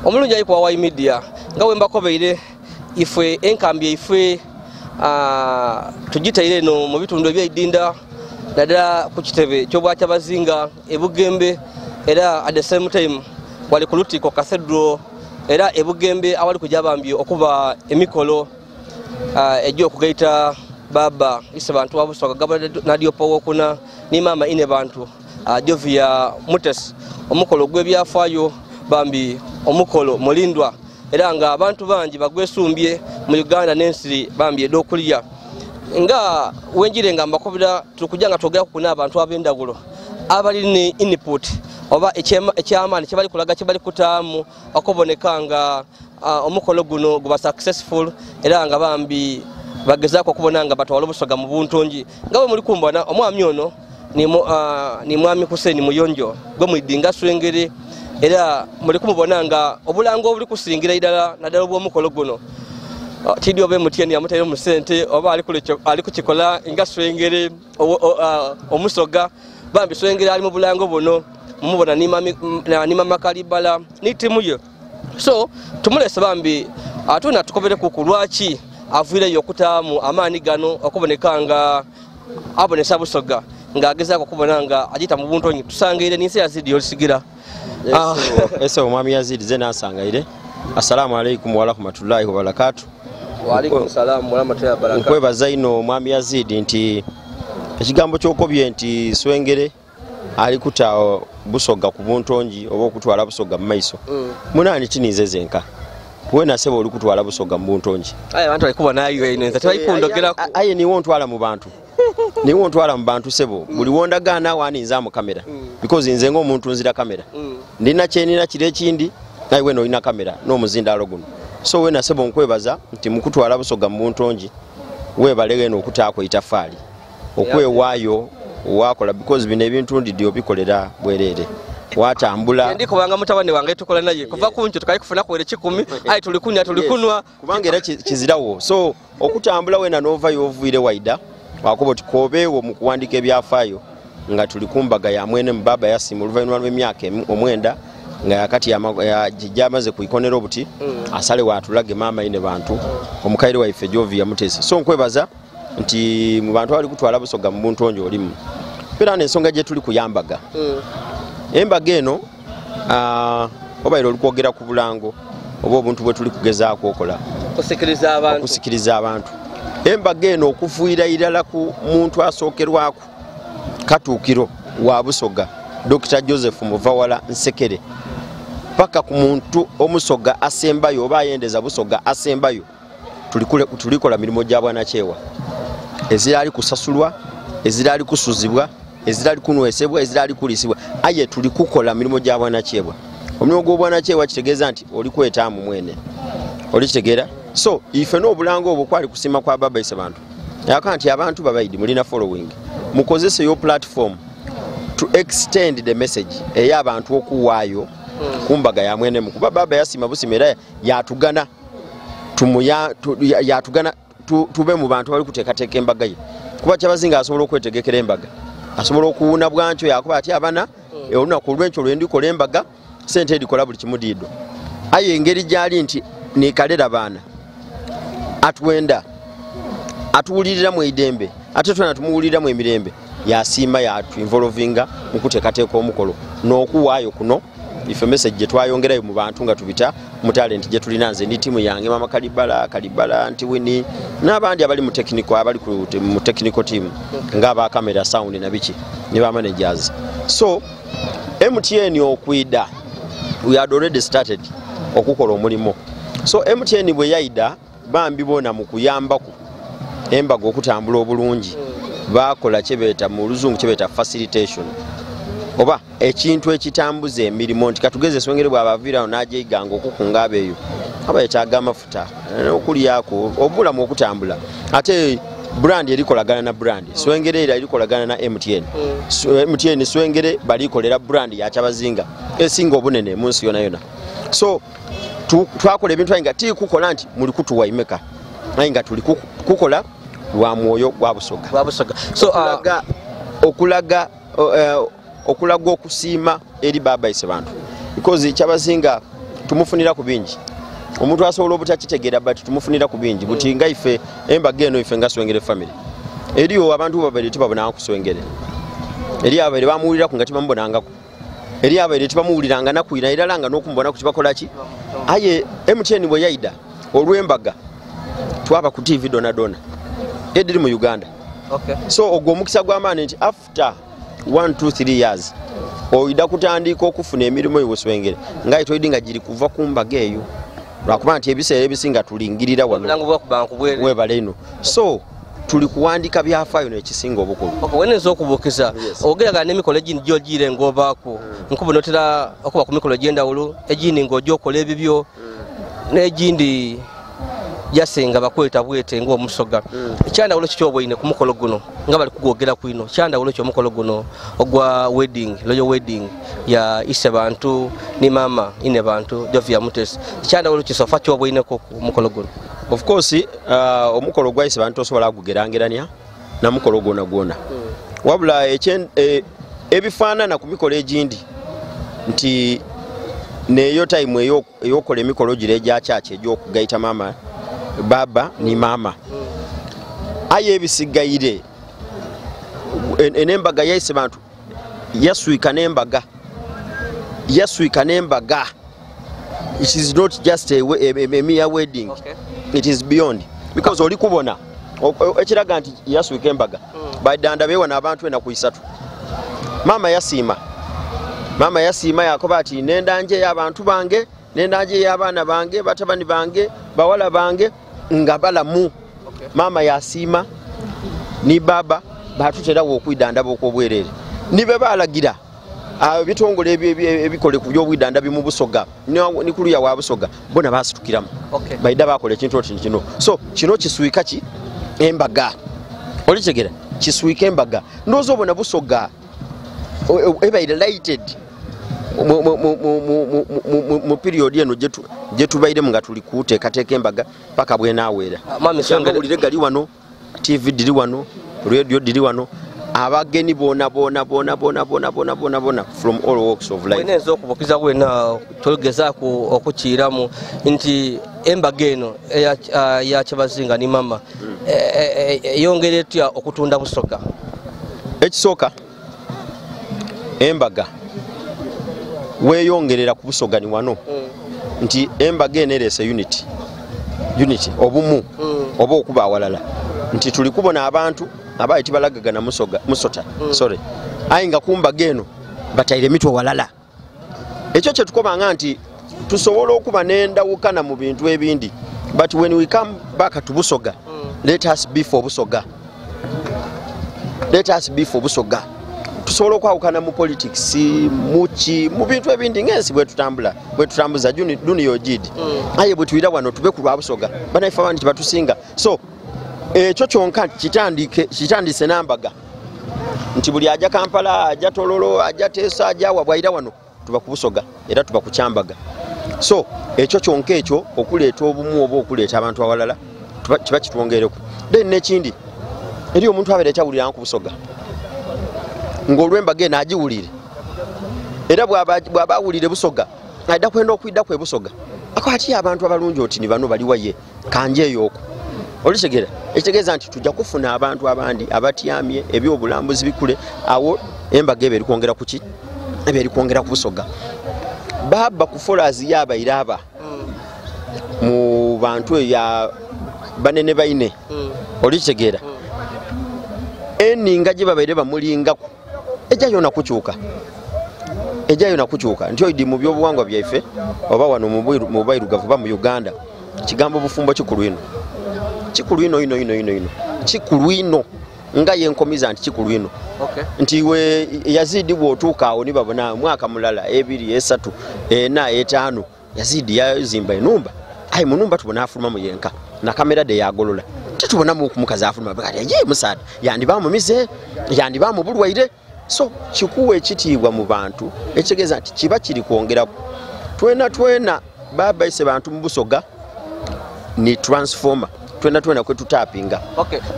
omulungi ali kwa media nga wemba kobeire ife enkambi ife tujitaire no mu bitundu eby'idinda nadala ku kitebe ky'obwa Kyabazinga ebugembe era at the same time wali ku Lutiko Cathedral era ebugembe awali kujabambye okuba emikolo ejjo okugaita baba Inhebantu Wabusoga gabana nadio powo kuna ni mama Inhebantu Jovia Mutesi omukolo gw'ebyafaayo bambi omukolo mulindwa era nga abantu bangi bagwesumbye mu Uganda n'ensiri bambi edokulya nga wenjire nga mbakobira tukujanga togera kuna abantu abendagulo abali ni input oba ekyamani kyebali kulaga kyebali kutaamu okubonekanga omukolo guno guba successful era nga bambi bagezako kubona nga batwala obusoga mu buntonji ngawe muri kumbana omwami ono ni mwami Kuseni Muyonjo gwe mwidinga Swengere era muri kumubona nga obulango obuli kusingira idala nadala obw'omukolo guno tidio be mutieni amutayo mu sente oba ali kukikola nga Swengere omusoga bambi Swengere ali mu bulango buno mumubona ni mama Kalibala ni timu yo so tumulese bambi atuna tukobere kukulwachi avire yokutamu amani gano okubonekanga abonesa busoga ngagezako kubonanga ajita mu buntonyi tusangeire ni Yazid Yolisigira eso mwami Yazid zena asangaire. Assalamu alaikum wa rahmatullahi wa barakatuh. Wa alaikum salam wa rahmatullahi wa barakatuh. Nkwebaza ino mwami Yazid nti ekigambo kyokobye nti Swengere ali kuta busoga ku buntonji oba okutwala busoga mu maiso munani kinize zenka wena sebo oli kutwala busoga mu buntonji abantu alikubona ayo ino nza tayikundogera aye ni wontwala mu bantu ni wontwala mu bantu sebo buli wondagana waninza mu kamera because nze ng'omuntu nzira kamera ndina kyenina kire kindi naye wena olina kamera n'omuzindalo guno so wena sebo nkwebaza nti mukutwala busoga mu buntonji webale eno okutaako itafali okwewaayo wakola because bino ebintu ndidio bikolera bwerere watambula ndiko banga mutabane wange tukola naye kuva kunjo tukai kufuna kwere 10 ayi tulikunwa kubangera kizirawo so okutambula wena nova yovuire waida wakobo tikobewo mu kuwandika ebyafaayo nga tulikumbaga ya mwene mbaba yasimu luvainwa lw'emyaka omwenda nga yakati ya jamaze kuikonera obuti asale watulage mama Inhebantu omukaire wa ife Jovia Mutesi so nkwebaza nti mu bantu bali kutwala busoga mu buntonjo olimu era n'ensonga gye tuli kuyambaga embaga eno obaire olikwogera ku bulango oba obuntu bwe tuli kugezaako okola okusikiriza abantu embaga eno okufuira irala ku muntu asookerwako katuukiro wa busoga Dr. Joseph Muvawala Nsekere paka ku muntu omusoga asembayo oba ayendeza busoga asembayo tulikola mirimo gya bwana kyewa ezirali kusasulwa ezirali kusuzibwa ezirali kunwesebwa ezirali kulisibwa aye tuli kukola mirimo gya bwana kyebwa omulimu gw'obwana kyewa kitegeeza nti oli kwetaamu mwene oli kitegeera so ife n'obulango obwo kwali kusima kwa baba Inhebantu yaka nti abantu babaidi mulina following mukozese yo platform to extend the message ey'abantu okuwaayo kumbaga ya mwene mukuba baba yasima busimera yatugana yatugana tube mu bantu bali kuteekateeka embaga ye kuba Kyabazinga asobola okwetegekera embaga asobola okuwuna bwancho yakuba ati abana olunaku olw'enkyo lwendikola embaga sente edikola buli kimudiido aye engeri gyali nti nikalera baana atwenda atuwulirira mu idembe ate twena tumuwulirira mu emirembe yasiima yatuinvolvinga mu kuteekateeka omukolo n'okuwaayo kuno ife message gye twayongerayo mu bantu nga tubita mu talent gye tulina nze ndi timu yange mama Kalibala nti wini n'abandi abali mu technical team ng'aba camera sound na biki ne ba managers so MTN okwida we had already started okukola omulimo so MTN bwe yaida bambi bona mu kuyambako embaga okutambula obulungi bakola kyebeta mu luzungu kyebeta facilitation oba ekintu ekitambuza emirimu nti katugeze Swengere bw'abavirawo n'ajeiganga okukunga abeeyo aba yetaaga amafuta okulyako obulamu okutambula ate brand erikolagana na brand Swengere era erikolagana na MTN Swengere balikolera brand ya Kyabazinga esinga obunene mu nsi yona so twakola ebintu nga ti kukola nti muli kutuwa imeka naye nga tuli kukola lwa mwoyo gwa busoga so okulaga okusiima eri baba Inhebantu because Kyabazinga tumufunira ku bingi omuntu asobola obutakitegeera but tumufunira ku bingi buti nga ife embaga eno ife nga Swengere family eriyo abantu babiri tibabona ku Swengere eri abere bamuwulira ku ngati bambonangako eri abere tibamuwuliranga nakwira era langa n'okumbona ku kibakola ki aye MTN bwe yaida olw'embaga twaba ku TV dona ediri mu Uganda. Okay. So ogwo mukisa gw'amaani nti after 1-2-3 years oida kutandika okufuna emirimu eyo Swengere nga itoidi nga giri kuva ku mbaga eyo lwakuba nti ebiseera ebisinga tulingirira wano webale ino so tuli kuwandika byafaayo n'ekisinga obukulu. Weneza okubuukiza ogeraga n'emikolo egindi gy'ogiire ng'obaako nkubona otera okuba ku mikolo egy'endawulo egindi ng'ojja okola ebibyo n'egindi jasenga bakweta bwete ng'omusoga ekyandawulo kikyobwine ku mukolo guno nga bali kugwogera kwino ekyandawulo ky'omukolo guno ogwa wedding royal wedding ya Inhebantu ni mama Inhebantu Jovia Mutesi ekyandawulo kisofa kyobwine ku mukolo guno. Of course omukolo gwa Inhebantu osobola kugerangeranya na mukolo gwona wabula ebifaanana ku mikolo egindi nti neyo time eyokola emikolo gire egya church egy'okugaita mama baba ni mama aye ebisigaire enembaga ya Inhebantu yaswika nembaga it is not just a mere wedding. Okay. It is beyond because oli kubona ekiraga nti yaswika embaga badanda bewa n'abantu ena ku 3 mama yasiima yakoba ati nendanje y'abantu bange nendanje y'abaana bange batabani bange bawala bange nga balamu. Mama yasiima ni baba batuterawo okwidandaba okw'obwerere nibe balagira bitongole ebikole ku by'obwidanda bimu Busoga ni kuluya wa Busoga bona basitukiramu baida bakola ekintu oti kino so kino kiswika ki embaga oli kigera kiswika embaga ndozo bona Busoga ebaire lighted mu period eno jetu baire nga tuli kuteekateeka embaga paka bwenaweera mami Swengere gali wano TV diri wano radio diri wano abageni bona from all walks of life. Weneza okubukiza wena togezaako okukiiramu nti embaga eno ya Kyabazinga ni mama yongere etya okutunda Busoga. Ekisooka embaga weyongerera ku Busoga ni wano nti embaga eno erese unity obumu oba okuba awalala nti tuli kubona abantu abaye tibalagagana musota sorry ayinga kumbaga eno bataire mitwe walala ekyo kye tukobanga nti tusobola okuba n'endawukana mu bintu ebindi but when we come back to Busoga let us be for Busoga tusobola okwawukana mu politics mu bintu ebindi ng'ensi bwetutambuza duni Yazid aye bwe tuyira wano tube ku lwa Busoga banaife abandi batusinga so ekyo kyonka kitandise nambaga nti buli ajja Kampala ajja Tololo ajja Teesa ajja wabwaira wano tuba ku Busoga era tuba ku Kyambaga so ekyo kyonka ekyo okuleeta obumu oba okuleeta abantu awalala kiba kitwongereko then n'ekindi eri omuntu abeera ekyawulira ku Busoga ng'olw'embaga eno agiwulire era bw'aba awulire Busoga adda kwenda okwidda kwe Busoga akwati abantu abalungi oti ni bano baliwaye kanje eyoko olitegera ekitegeeza nti tujja kufuna abantu abandi abatyamye ebyobulambuzi bikule awo embaga ebe erikwongera ku ki ebe erikwongera ku Busoga baba ku followers yabaire aba mu bantu ya banene baine olitegera eninga gye babaire bamulingako ejayo nakukyuka nti oidi mu byobuwangwa byaife oba wano mu bairugavu ba mu Uganda kigambo bufumbo kikulu ino nga yenkomiza nti kikulu ino nti we Yazid bw'otuuka awo ni babona mwaka mulala 2 3 4 5 Yazid yazimba enumba ayi munumba tubona afuluma mu yenka na kamera de yagolola titubona mu kumukaza afuluma bakati ye musada yandiba mu mize yandiba mu bulwaire so kikuwe ekitiibwa mu bantu ekitegeeza nti kiba kiri kwongera twena baba ise bantu mu Busoga ni transformer twena kwe tutapinga.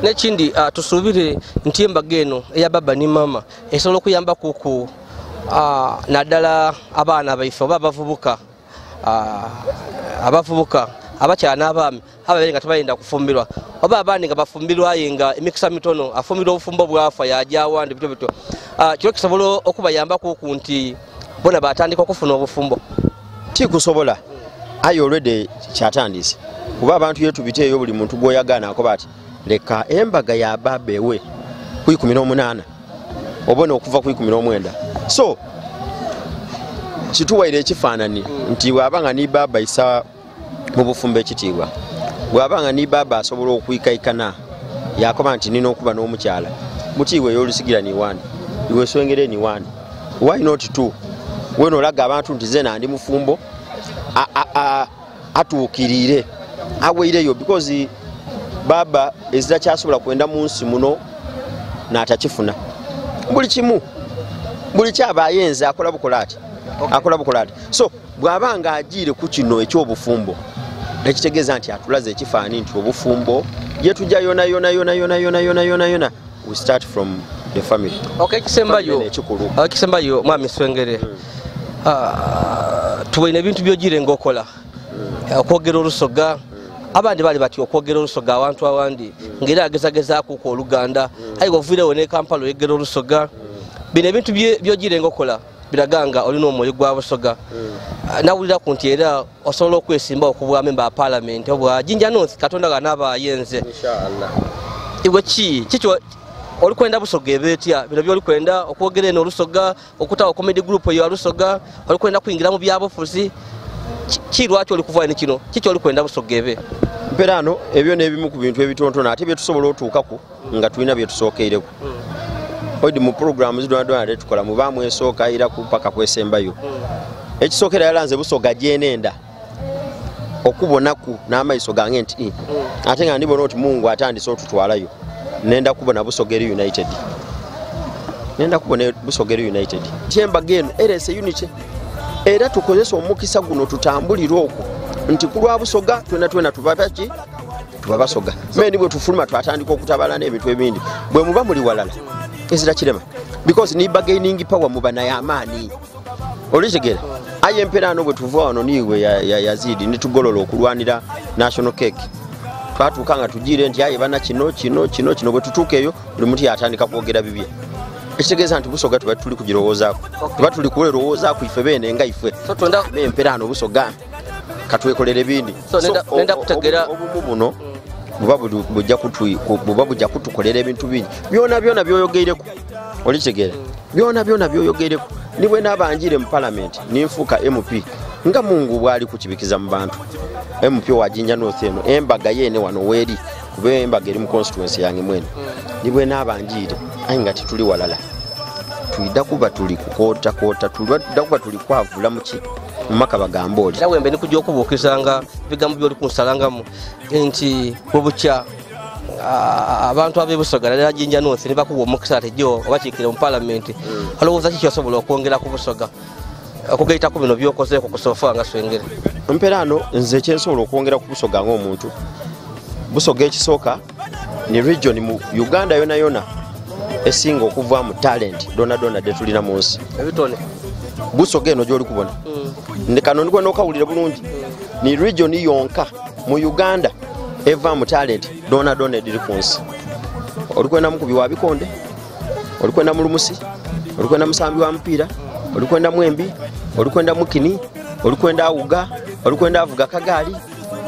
Nekindi tusuubire nti embaga eno eya baba ni mama esobola okuyamba kuku naddala abaana baife oba abavubuka abavubuka abakyala n'abaami ababeere nga tebayenda kufumbirwa oba abandi nga bafumbirwa yenga emikisa mitono afumbirwa obufumbo bwafa yajawandi bityo bityo kiro kisobola okubayambako ku nti bona batandika okufuna obufumbo tikusobola aye already kyatandise kuba abantu yetubiteeyo buli muntu gwoyagana akoba ati leka embaga ya baba ewe ku 18 obona okuva ku 19 so kituwaire ekifaananyi nti bwabanga ni baba isa mu bufumbo ekitiibwa bwabanga ni baba asobola okwikaikana yakoba nti nina okuba n'omukyala mutiibwa Yolisigira ni wani iwe Swengere ni wani why not two weno olaga abantu nti zena ndi mufumbo atuukirire aweireyo because baba ezira kyasobola kwenda mu nsi muno n'atakifuna buli kimu buli kyaba ayenza akola bukolati akola bukolati so bwabanga agiire ku kino ekyobufumbo ekitegeeza nti atulaze ekifaani nti obufumbo yetujja yona we start from the family. Okay, kisembayo mwami Swengere tuwine ebintu byogire ngokola okwogera olusoga abandi bali bati okwogera olusoga abantu awandi ngera agezagezaako ku Oluganda ayi wavuirewo ne Kampala oyogera olusoga bino ebintu byogire ngokola biraganga olina omwoyo gwa busoga nawulira ku nti era osobola okwesimba okubwa member of parliament obwa Jinja North Katonda ganaba yenze inshallah iwe kikyo olikwenda busoga ebetya bino byolikwenda okwogera eno olusoga okutawo comedy group yo alusoga olikwenda kuingira mu byabufuzi kirwaki olikuva ni kino kikyo olikwenda busoga ebe mperano ebyo nebimu ku bintu ebitontono ate bye tusobola otuukako nga tulina bye tusookeireko odi mu programs dwana tukola mu bamwe esooka ira kupaka kwesembayo ekisookera yalanze busoga jenenda okubonaku n'amaiso gange nti ate nga ndibona oti Mungu atandise otutwalayo nenda kubona Busogeri United kyembaga eno erese unity era tukozesa omukisa guno tutambulira okwo nti kulwa busoga twena tubabasoga meni bwe tufuluma twatandika okutabala n'ebintu ebindi bwe muba muli walala ezira kirema because ni bargaining power mubana ya amani olijegera aye mperano bwe tuva wano niwe ya Yazid nitugolola okulwanira national cake twatuukanga tugire nti aye bana kino bwe tutuukeeyo buli muntu yatandika kwogera bibye ekitegeeza nti busoga tuba tuli kugirowoozaako tuba tuli kulerowoozaako ife beene nga ife emperano busoga katwekolera ebindi nenda kutegera obumu buno buba bujja kutukolera ebintu bingi byona byoyogeireko olitegera byona byoyogeireko nibwe nabanjire mu parliament ninfuuka MP nga Mungu bwali kukibikiza mu bantu MP wa Jinja North eno embaga yene wano weri kuba embaga eri mu constituency yange mwene nibwe nabanjire ayi nga tituli walala tuida kuba tuli kukota tulida kuba tuli kwavula muki mumaka bagambo oli nawe mbe nikujja okubukizanga bigambo byoli kunsalangamu nti bubukya abantu abebusoga na Jinja North ne bakuwa omukisa tejo obakikire mu parliament alowooza kiki osobola okwongera ku busoga okugaita ku bino byokozeeko kusofa nga Swengere mperano nze kyensobola okwongera ku busoga ng'omuntu busoga ekisooka ni region mu Uganda yona esinga okuva mu talent dona de tulina mu nsi ebitone busoga eno gyoli kubona ndekano ndikwe n'okawulira bulungi ni region yonka mu Uganda eva mu talent dona ediri ku nsi olikwenda mukubi wa bikonde olikwenda mu lumusi olikwenda musambi wa mupiira olikwenda mwembi olikwenda mukini olikwenda awuga olikwenda avuga kagaali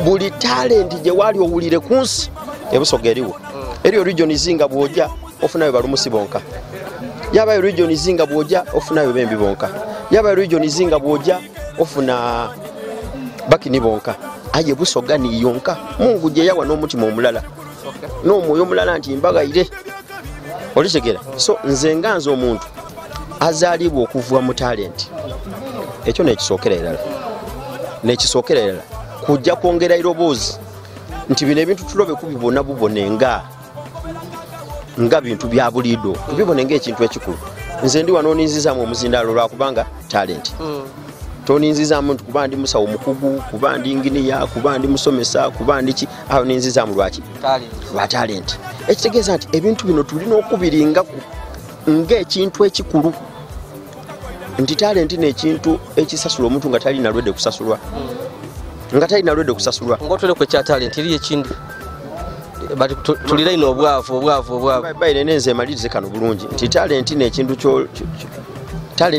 buli talent gye wali owulire ku nsi ebusoga eriwo eriyo region zinga bwojja ofunayo balumusi bonka yabayo region zinga bwojja ofunayo bembi bonka yabayo region zinga bwojja ofuna bakini bonka aye busoga ni yonka Mungu gye yawa n'omutima omulala n'omwoyo omulala nti mbagayire olitegera so nze nganze omuntu azaalibwa okuva mu talent ekyo nekisookera erala kujja kwongera iroboozi nti bino ebintu tulobe kubibona bubonenga nga bintu bya bulido tubibonenga ekintu ekikulu nze ndi wano ninzizaamu omuzindaalo lwakubanga talent toninzizaamu nti kuba ndi musawo mukugu kuba ndi nginiya kuba ndi musomesa kuba ndi ki awo ninzizaamu lwaki lwa talent ekitegeeza nti ebintu bino tulina okubiringaku ng'ekintu ekikulu nti talent n'ekintu ekisasula omuntu nga talina lwedde kusasulwa nga talina lwedde kusasulwa ng'otwere ku ekya talent eri ekindi tulira ino obwavu bayire nenze emalirize kano bulungi nti talent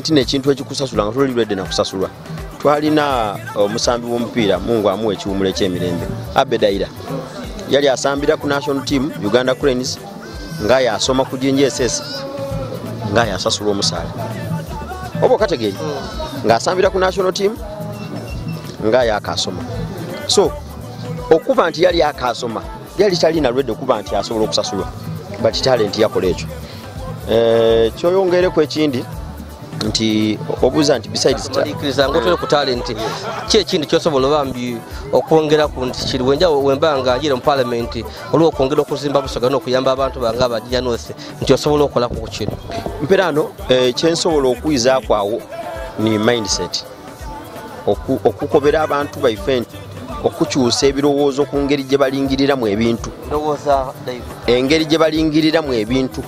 n'ekintu ekikusasula nga toli lwedde nakusasulwa. Twalina omusambi w'omupiira Mungu amuwa ekiwumula eky'emirembe Abedaira yali asambira ku national team Uganda Cranes nga yasoma ku JSS nga yasasula omusaala obo kategeri nga asambira ku national team nga yakasoma. So okuba nti yali akasoma yali talina lwedde okuba nti asobola okusasulwa but talent yakola ekyo. Kyoyongereko ekindi nti obuza nti besides ngotwere ku talent ki ekindi kyosobola bambi okwongera ku nti kiri wembanga njire mu parliament olwo okwongera okuzimba Busoga n'okuyamba abantu banga abajja north nti osobola okola ku kino mperano kyensobola okuyiza kwawo ni mindset okukobera abantu baife okukyusa ebirowoozo ku ngeri gye balingiriramu ebintu engeri gye balingiriramu ebintu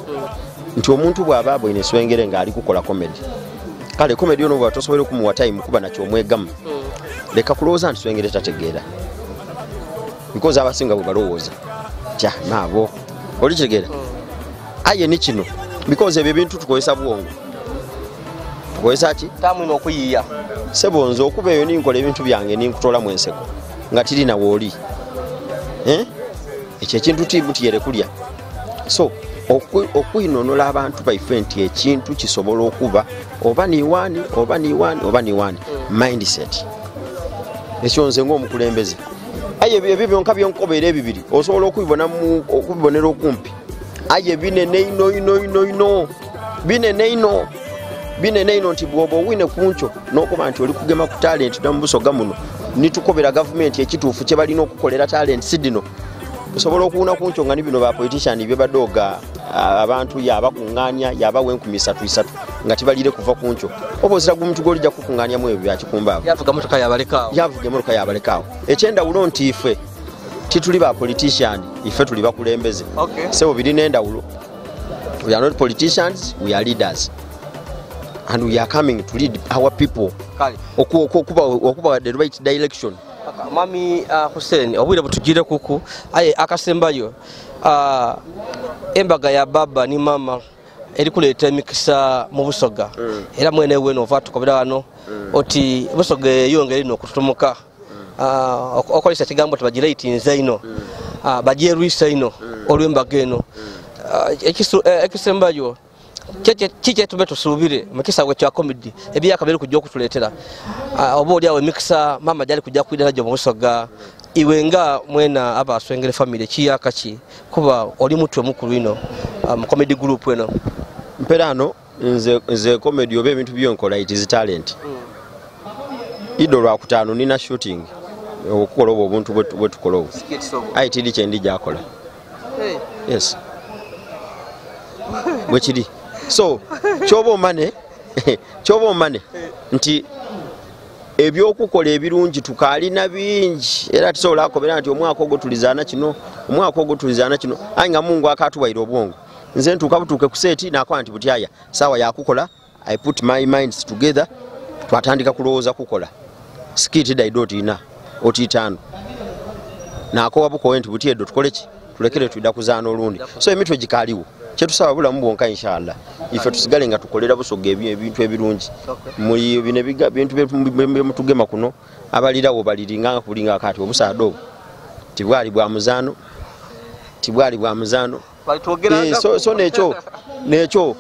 nti omuntu bw'aba abwine Swengere ng'ali kukola comedy kale comedy ono bwa tosobola okumuwa time kuba nakyo omwegamu leka kulowooza nti Swengere tategeera because abasinga bwe balowooza tya naabo oli kitegeera aye ni kino because ebyo ebintu tukozesa bwongo tukozesa ki tamwino okuyiya sebonzo okuba eyo ninkola ebintu byange ninkutola mu enseko nga tirina wooli ekyo ekintu tiimu tiyere kulya. So okwinonola abantu baife nti ekintu kisobola okuba oba niwani mindset ekyo nze ng'omukulembeze aye ebyo byonka byonkobeera ebibiri osobola okubibonera okumpi aye binene ino nti bw'oba owine kunkyo n'okuba nti oli kugema ku talent namu Busoga muno nitukobera gavumenti ekituufu kye balina okukolera talent sidino osobola okuwuna kunkyo nga nibino ba politician bye badoga abantu yabakuŋŋaanya yabawa 3,000 nga tibalire kuva kunkyo oba ozira gumuntu gw'olijja kukuŋŋaanyamu ebyo byakikumbaabo yavuga emotoka yabalekaawo ekyendawulo nti ife tituli ba politician ife tuli bakulembeze sebo birina endawulo. We are not politicians, we are leaders and we are coming to lead our people okuba the right direction. Mami Hussein obwire butugire kuku aye akasembayo embaga ya baba ni mama eri kuleeta emikisa mu Busoga era mwene weno ova tukobera wano oti Busoga yongere ino kututomoka okolesa kigambo tubagirate nze ino bajeruisa ino olwembaga eno ekisembayo kike tume tusubire mukisa gwe kya comedy ebyaka biri kujja okutuletera oba oli awe mikisa mama jali kujja kuidana jo mu Busoga iwe nga mwena aba Swengere family kiyaka ki kuba oli mutwe mukulu ino mu comedy group eno mperano nze comedy oba ebintu byonkola it is talent ido lwa kutano nina shooting okukola obuntu bwe tukola ayi tidi kyendi jakola yes bwe kiri. So kyoba omane nti ebyokukola ebirungi tukaalina bingi era tusobola akobera nti omwaka ogwo tulizaana kino ayi nga Mungu akatuwaire obwongo nze ntuuka butuuke ku seeti nakola nti butyaya saawa yakukola I put my minds together twatandika kulowooza kukola skiti daidoti ina otitano nakowa bukowe nti butyedo tukoleki tulekere tuida kuzaana olundi so emitwe gikaaliwo kyetusaba bulamu bwonka inshallah ife tusigale nga tukolera Busoga ebintu ebirungi muri bine biga bintu bemutugema kuno abalirawo baliringa kulinga kati obusaado tibwali bwa muzaano so nekyo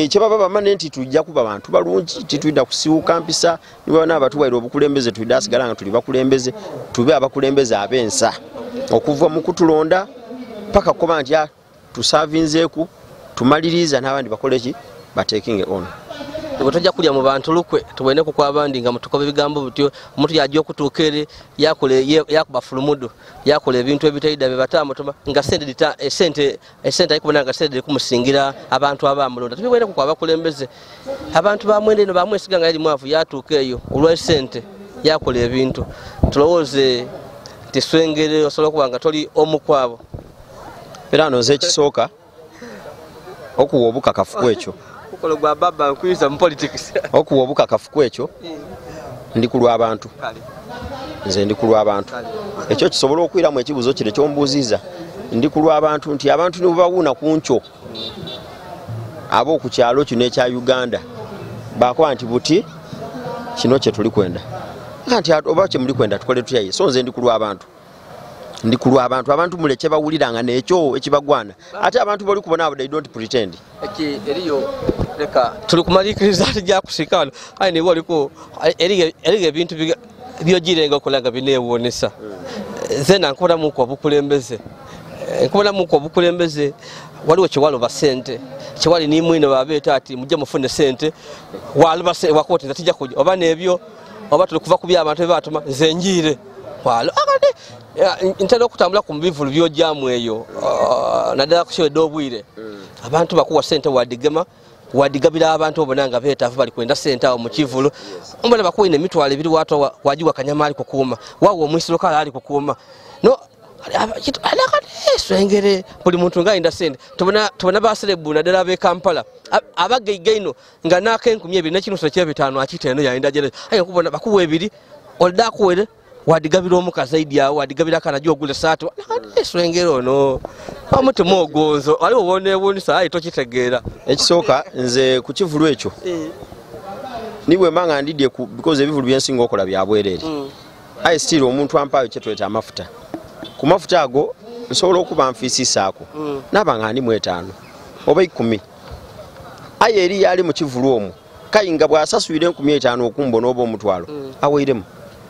kyebaba bamane nti tujja kuba abantu balungi titwida kusiuka mpisa niba n'abatuwaire obukulembeze twida sigala nga tuli bakulembeze tube abakulembeze abensa okuva mu kutulonda paka kuba nti tusavinzeeku tumaliriza n'abandi bakoleki batekinge on Otajja kulya mu bantu lukwe tubone ku kwabandi nga mutukobe bigambo butyo omuntu yajja okutuukere yakuba fulumudu yakole ebintu ebitaida bebatamu nga sente ayikubona nga sente kumusingira abantu abamulonda tubone ku kwabakulembeze abantu bamwende no bamwesiga nga yali mwavu yatuuka eyo olwa sente yakole ebintu tulowooze Swengere osobola kuba nga toli omukwabo era nze kisooka okuwa obukakafu kwekyo mukolo gwa baba nkuyisa mu politics okuwa obukakafu kwekyo ndi kulwa abantu nze ndi kulwa abantu ekyo kisobola okwiramu ekibuzo kino kyombuuziza ndi kulwa abantu nti abantu ne bawuuna ku nkyo abo ku kyalo kino ekya Uganda bakola nti buti kino kye tuli kwenda nti oba kye muli kwenda tukole tutya so nze ndi kulwa abantu ndi kulwa abantu muleke bawuliranga n'ekyo ekibagwana ate abantu bali kubona abo they don't pretend eriyo leka tuli kumalikiriza tujja kusika wano ayi ne waliko eriyo ebintu byogirenga okulanga bineewonesa zena nkola mu obukulembeze waliwo kyewaloba sente kyewali ni mwine babeeta ati mujja mufune sente waloba wakoti nzatijja kujja oba n'ebyo oba tuli kuva ku by'abantu bebatuma nze njiire walo akati ntera okutambula ku bivulu byojjamu eyo naddala kukyewedde obwire abantu bakuwa sente wadigabira abantu obonanga beetaavu bali kwenda sente awo mu kivulu mbona bakuwine emitwalo ebiri wato wajiwa kanyama ali kukuuma waawo omwisiro kala ali kukuuma no swengere buli muntu ngayinda sente tubona baserebu naddala ab'e Kampala abageigaino nga n'ak'enkumi nekino ky'ebitaano akiteeno yayinda jere aye kubona bakuwa ebiri olda akuwere wadigabira omuka zaidi awo wadigabira kana jogule sato swengere ono omutima ogonzo ali obonebonisa ayi tokitegeera ekisooka nze ku kivulu ekyo niwe manga ndidye because ebivulu byensinga okola byabwerere ayi still omuntu ampayo kyetweta amafuta ku mafuta ago nsobola okuba nfiisisaako nabanga ndi 5 oba 10 ayi eri yali mu kivulu omwo kayinga bw'asasuire 15 okumbona oba omutwalo aweiremu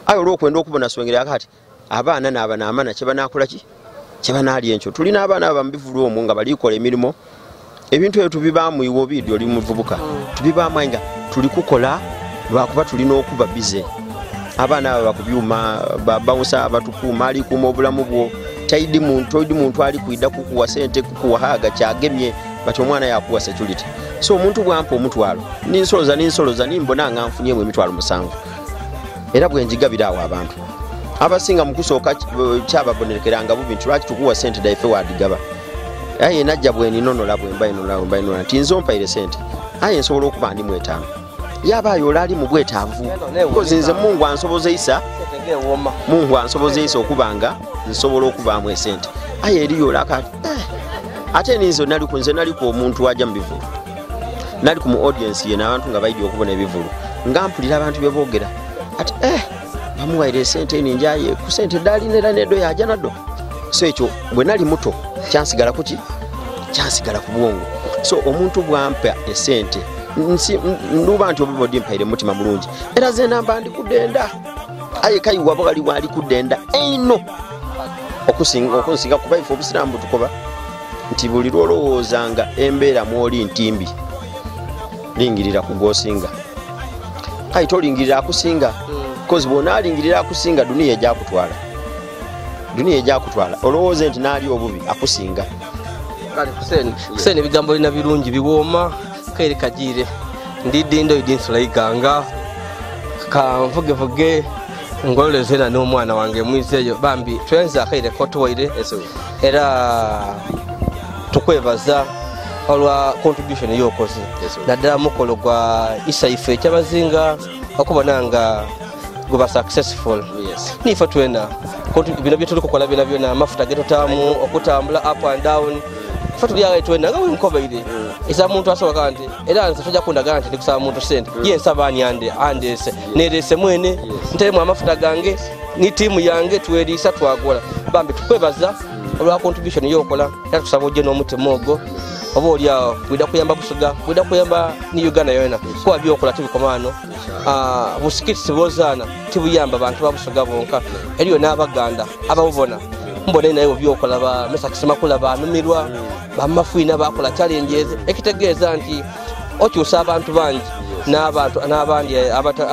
ayo olw'okwenda okubona swengere akati abaana n'abanaamana kye banaakola ki kye banaalya enkyo tulina abaana aba mu bivulu omwo nga balikola emirimu ebintu ebyo tubibaamu iwe obiidi oli muvubuka tubibaamu nga tuli kukola lwakuba tulina okuba bize abaana aba bakubyuma babawusa abatukuuma alikuuma obulamu bwo taidi muntu ali kwidda kukuwa sente kukuwa haga kyagemye bati omwana yakuwa security so omuntu bwampa omutwalo ninsoloza nimbona nga nfunyemu emitwalo 7 era bwe njigabira awo abantu abasinga mu kusooka kyababonekeranga bubi nti lwaki tukuwa sente daife wadigaba aye najja bwe ninonola bwe mbayinona tinzo mpaire sente aye nsobola okuba ndi 5 yabaayo olali mu bwetaavu kozi nze Mungu ansobozeisa okubanga nsobola okubaamu esente aye eriyo olakati ate ninzo nali ku omuntu wajja mu bivulu nali ku mu audience ye n'abantu nga bayidde okubona ebivulu nga mpulira abantu beboogera ati bamuwaire esente ninjaye ku sente dali nera nedo yaja naddo so ekyo bwe nali muto kyansigala kuki kyansigala ku bwongo so omuntu bwampa esente nduba nti obubodi mpaire mutima mulungi era ze namba ndi kudenda aye kayiwa bali wali kudenda eno okusinga kuba ifo obusiramu tukoba nti buli lwolowoozanga embeera mwoli ntimbi lingirira kugosinga ayi tolingirira akusinga kozi bona alingirira akusinga duniya ejakutwala olowooze nti naali obubi akusinga kale kuseni ebigambo bina birungi biwooma kaire kajire ndidindo idinsulaiganga kanvugevuge ngololezena n'omwana wange mwizeeyo bambi twenza akaire kotowaire era tukwebaza olwa contribution yokoze naddala mukolo gwa isaife Kyabazinga okubona nga guba successful nife twena bino byetuli kukola byona amafuta getutamu okutambula up and down fatu lya twena nga wenkobaire isa muntu asoboka nti era nze tujja kundaga nti ndikusaba muntu sente yensaba ani andese nerese mwene ntemu amafuta gange ni timu yange twelisa twagola bambi tukwebaza olwa contribution yokola yatusaba ojje n'omutima ogwo oba olyawo bwida kuyamba busuga bwida kuyamba ni Uganda yona kuba byokola tibikomano busikiti bozana tibuyamba abantu babusuga bonka eriyo n'abaganda ababona mbona nayo byokola ba mesakisema kula banumirwa bamafuina bakola challenges ekitegeeza nti okyusa abantu bangi n'abandi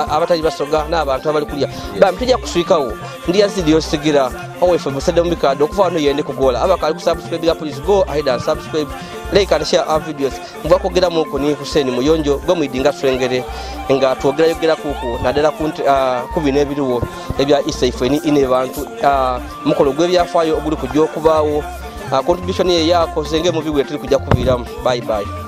abatali basoga n'abantu abali kulya bamtijja kuswikawo ndi Yazid Yolisigira owefe musede mubikado okuva wano yende kugola abakali kusubscribe please go ahead and subscribe like and share our videos mva kogera muko ni Hussein Muyonjo gwe mwidinga swengere nga twogera kuku naddala kubina ebiriwo ebya isaife ni Inhebantu mukolo gwe byafayo oguli kujja okubaawo contribution ye yako zenge mu bigwe tuli kujja kubiramu bye bye.